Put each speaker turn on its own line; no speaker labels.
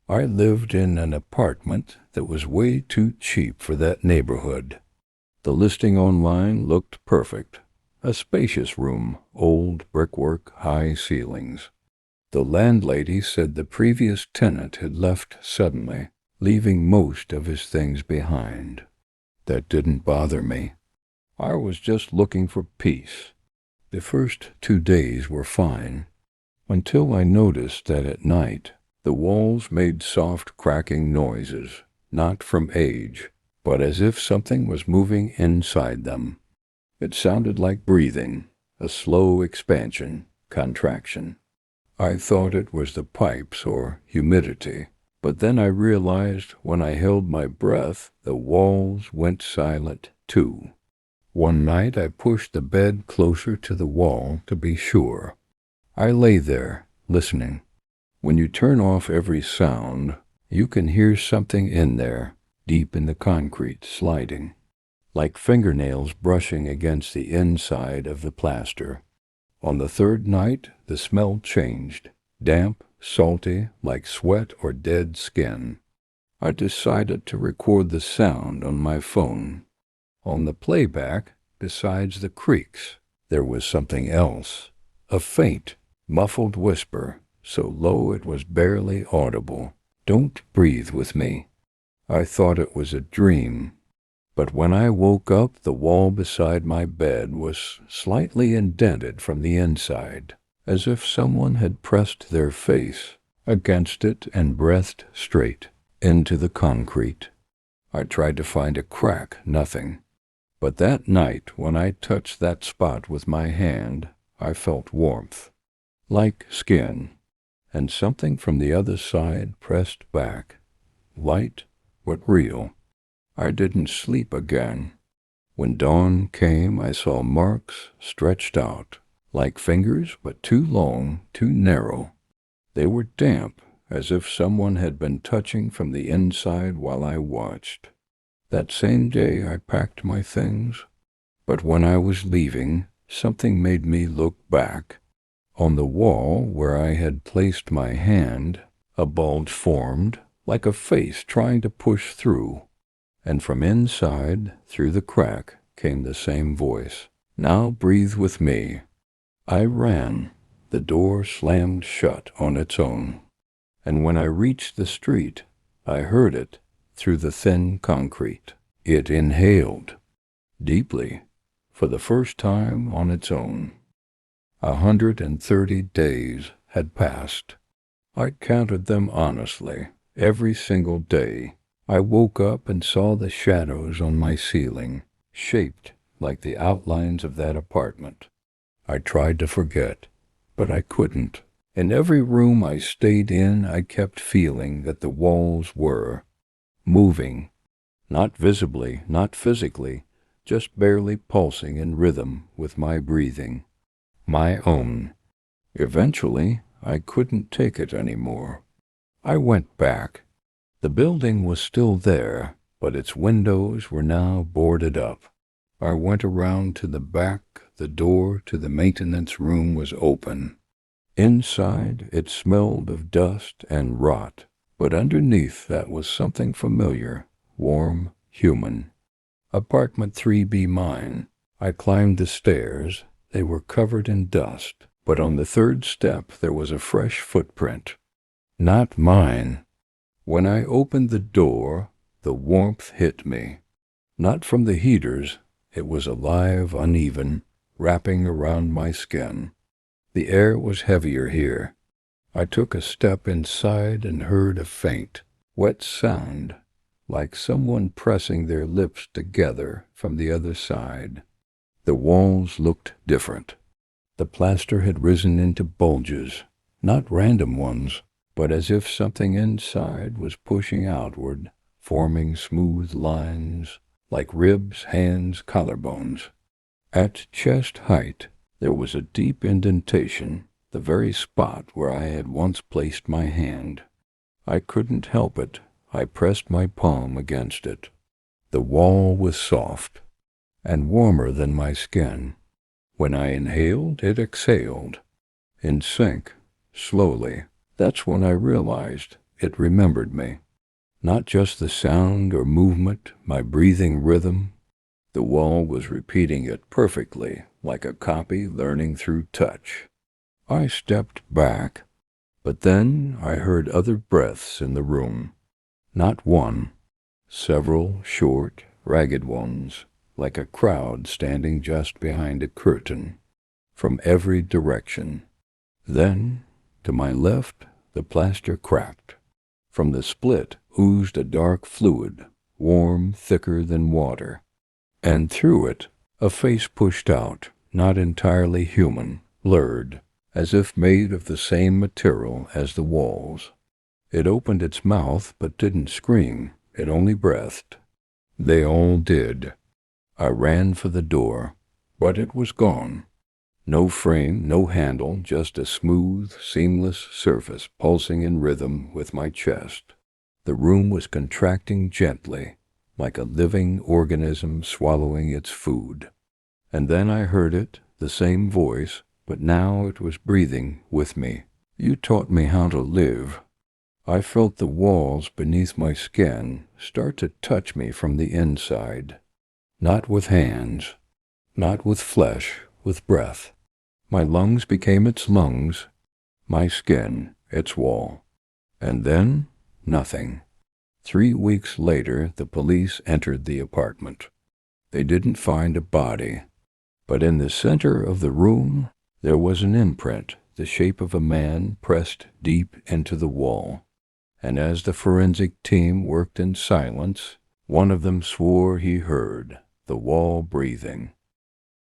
I lived in an apartment that was way too cheap for that neighborhood. The listing online looked perfect. A spacious room, old brickwork, high ceilings. The landlady said the previous tenant had left suddenly, leaving most of his things behind. That didn't bother me. I was just looking for peace. The first 2 days were fine, until I noticed that at night the walls made soft cracking noises, not from age, but as if something was moving inside them. It sounded like breathing, a slow expansion, contraction. I thought it was the pipes or humidity, but then I realized when I held my breath, the walls went silent too. One night I pushed the bed closer to the wall to be sure. I lay there, listening. When you turn off every sound, you can hear something in there, deep in the concrete, sliding, like fingernails brushing against the inside of the plaster. On the third night, the smell changed, damp, salty, like sweat or dead skin. I decided to record the sound on my phone. On the playback, besides the creaks, there was something else, a faint, muffled whisper, so low it was barely audible. "Don't breathe with me." I thought it was a dream, but when I woke up, the wall beside my bed was slightly indented from the inside, as if someone had pressed their face against it and breathed straight into the concrete. I tried to find a crack, nothing. But that night, when I touched that spot with my hand, I felt warmth, like skin, and something from the other side pressed back, light but real. I didn't sleep again. When dawn came, I saw marks stretched out, like fingers, but too long, too narrow. They were damp, as if someone had been touching from the inside while I watched. That same day I packed my things, but when I was leaving, something made me look back. On the wall where I had placed my hand, a bulge formed, like a face trying to push through, and from inside, through the crack, came the same voice. "Now breathe with me." I ran. The door slammed shut on its own, and when I reached the street, I heard it through the thin concrete. It inhaled, deeply, for the first time on its own. 130 days had passed. I counted them honestly. Every single day, I woke up and saw the shadows on my ceiling, shaped like the outlines of that apartment. I tried to forget, but I couldn't. In every room I stayed in, I kept feeling that the walls were moving, not visibly, not physically, just barely pulsing in rhythm with my breathing, my own. Eventually, I couldn't take it anymore. I went back. The building was still there, but its windows were now boarded up. I went around to the back. The door to the maintenance room was open. Inside, it smelled of dust and rot, but underneath that was something familiar, warm, human. Apartment 3B mine. I climbed the stairs. They were covered in dust, but on the third step there was a fresh footprint. Not mine. When I opened the door, the warmth hit me. Not from the heaters. It was alive, uneven, wrapping around my skin. The air was heavier here. I took a step inside and heard a faint, wet sound, like someone pressing their lips together from the other side. The walls looked different. The plaster had risen into bulges, not random ones, but as if something inside was pushing outward, forming smooth lines, like ribs, hands, collarbones. At chest height, there was a deep indentation, the very spot where I had once placed my hand. I couldn't help it. I pressed my palm against it. The wall was soft and warmer than my skin. When I inhaled, it exhaled. In sync, slowly. That's when I realized It remembered me. Not just the sound or movement, my breathing rhythm. The wall was repeating it perfectly, like a copy learning through touch. I stepped back, but then I heard other breaths in the room. Not one, several short, ragged ones, like a crowd standing just behind a curtain, from every direction. Then, to my left, the plaster cracked. From the split oozed a dark fluid, warm, thicker than water. And through it, a face pushed out, not entirely human, blurred, as if made of the same material as the walls. It opened its mouth but didn't scream. It only breathed. They all did. I ran for the door, but it was gone. No frame, no handle, just a smooth, seamless surface pulsing in rhythm with my chest. The room was contracting gently, like a living organism swallowing its food. And then I heard it, the same voice, but now it was breathing with me. You taught me how to live. I felt the walls beneath my skin start to touch me from the inside. Not with hands, not with flesh, with breath. My lungs became its lungs, my skin its wall. And then, nothing. 3 weeks later, the police entered the apartment. They didn't find a body, but in the center of the room, there was an imprint, the shape of a man pressed deep into the wall. And as the forensic team worked in silence, one of them swore he heard the wall breathing.